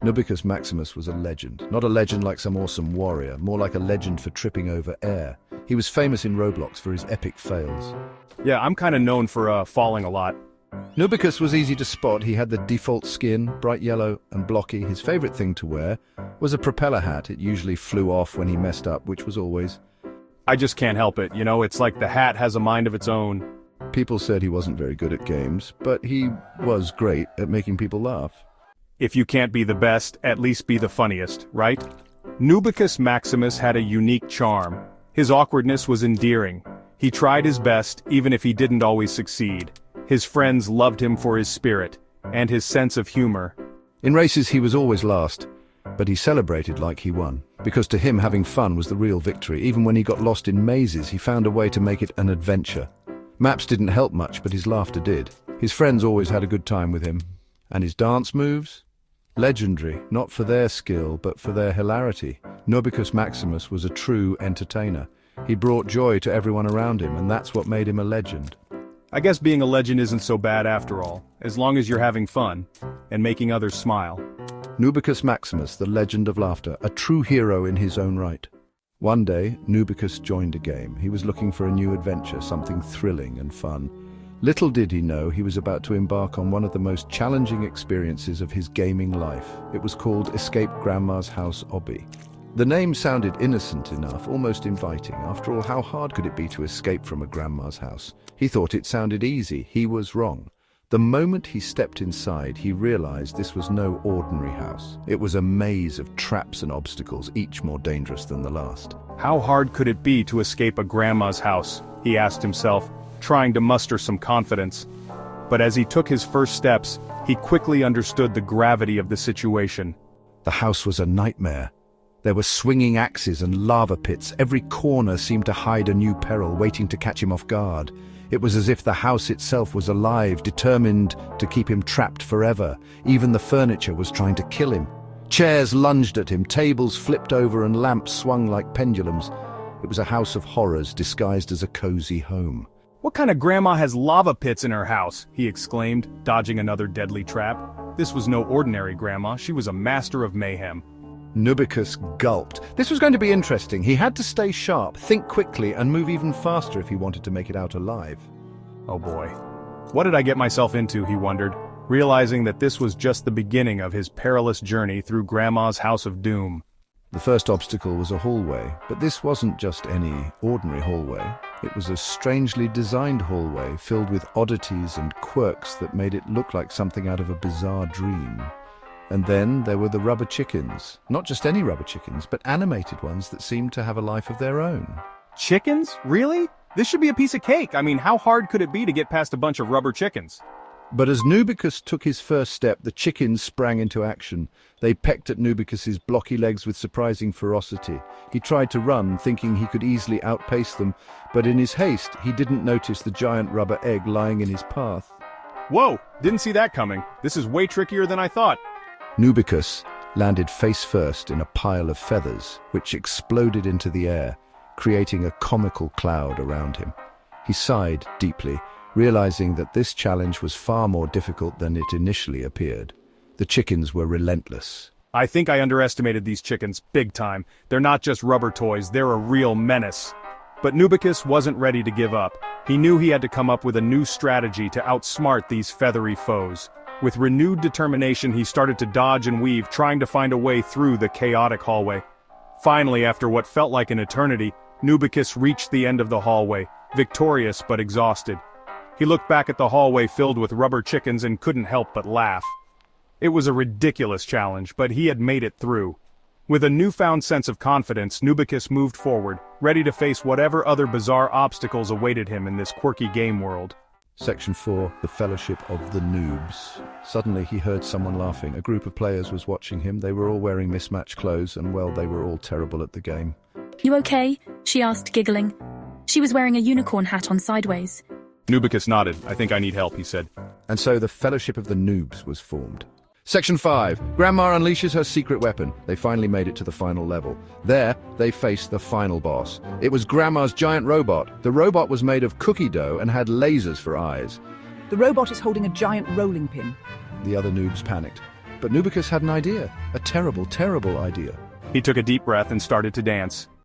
Noobicus Maximus was a legend. Not a legend like some awesome warrior, more like a legend for tripping over air. He was famous in Roblox for his epic fails. Yeah, I'm kinda known for falling a lot. Noobicus was easy to spot. He had the default skin, bright yellow and blocky. His favorite thing to wear was a propeller hat. It usually flew off when he messed up, which was always. I just can't help it, you know, it's like the hat has a mind of its own. People said he wasn't very good at games, but he was great at making people laugh. If you can't be the best, at least be the funniest, right? Noobicus Maximus had a unique charm. His awkwardness was endearing. He tried his best, even if he didn't always succeed. His friends loved him for his spirit, and his sense of humor. In races he was always last, but he celebrated like he won, because to him having fun was the real victory. Even when he got lost in mazes, he found a way to make it an adventure. Maps didn't help much, but his laughter did. His friends always had a good time with him. And his dance moves? Legendary, not for their skill, but for their hilarity. Noobicus Maximus was a true entertainer. He brought joy to everyone around him, and that's what made him a legend. I guess being a legend isn't so bad after all, as long as you're having fun, and making others smile. Noobicus Maximus, the legend of laughter, a true hero in his own right. One day, Noobicus joined a game. He was looking for a new adventure, something thrilling and fun. Little did he know he was about to embark on one of the most challenging experiences of his gaming life. It was called Escape Grandma's House Obby. The name sounded innocent enough, almost inviting. After all, how hard could it be to escape from a grandma's house? He thought it sounded easy. He was wrong. The moment he stepped inside, he realized this was no ordinary house. It was a maze of traps and obstacles, each more dangerous than the last. How hard could it be to escape a grandma's house? He asked himself, trying to muster some confidence. But as he took his first steps, he quickly understood the gravity of the situation. The house was a nightmare. There were swinging axes and lava pits. Every corner seemed to hide a new peril, waiting to catch him off guard. It was as if the house itself was alive, determined to keep him trapped forever. Even the furniture was trying to kill him. Chairs lunged at him, tables flipped over, and lamps swung like pendulums. It was a house of horrors disguised as a cozy home. "What kind of grandma has lava pits in her house?" he exclaimed, dodging another deadly trap. This was no ordinary grandma, she was a master of mayhem. Noobicus gulped. This was going to be interesting. He had to stay sharp, think quickly, and move even faster if he wanted to make it out alive. Oh boy. What did I get myself into, he wondered, realizing that this was just the beginning of his perilous journey through Grandma's House of Doom. The first obstacle was a hallway, but this wasn't just any ordinary hallway. It was a strangely designed hallway filled with oddities and quirks that made it look like something out of a bizarre dream. And then there were the rubber chickens. Not just any rubber chickens, but animated ones that seemed to have a life of their own. Chickens? Really? This should be a piece of cake. I mean, how hard could it be to get past a bunch of rubber chickens? But as Noobicus took his first step, the chickens sprang into action. They pecked at Noobicus's blocky legs with surprising ferocity. He tried to run, thinking he could easily outpace them, but in his haste, he didn't notice the giant rubber egg lying in his path. Whoa! Didn't see that coming. This is way trickier than I thought. Noobicus landed face first in a pile of feathers, which exploded into the air, creating a comical cloud around him. He sighed deeply, realizing that this challenge was far more difficult than it initially appeared. The chickens were relentless. I think I underestimated these chickens big time. They're not just rubber toys, they're a real menace. But Noobicus wasn't ready to give up. He knew he had to come up with a new strategy to outsmart these feathery foes. With renewed determination, he started to dodge and weave, trying to find a way through the chaotic hallway. Finally, after what felt like an eternity, Noobicus reached the end of the hallway, victorious but exhausted. He looked back at the hallway filled with rubber chickens and couldn't help but laugh. It was a ridiculous challenge, but he had made it through. With a newfound sense of confidence, Noobicus moved forward, ready to face whatever other bizarre obstacles awaited him in this quirky game world. Section 4, the Fellowship of the Noobs. Suddenly he heard someone laughing. A group of players was watching him. They were all wearing mismatched clothes, and well, they were all terrible at the game. "You okay?" she asked, giggling. She was wearing a unicorn hat on sideways. Noobicus nodded. "I think I need help," he said. And so the Fellowship of the Noobs was formed. Section 5. Grandma unleashes her secret weapon. They finally made it to the final level. There, they faced the final boss. It was Grandma's giant robot. The robot was made of cookie dough and had lasers for eyes. The robot is holding a giant rolling pin. The other noobs panicked. But Noobicus had an idea, a terrible, terrible idea. He took a deep breath and started to dance.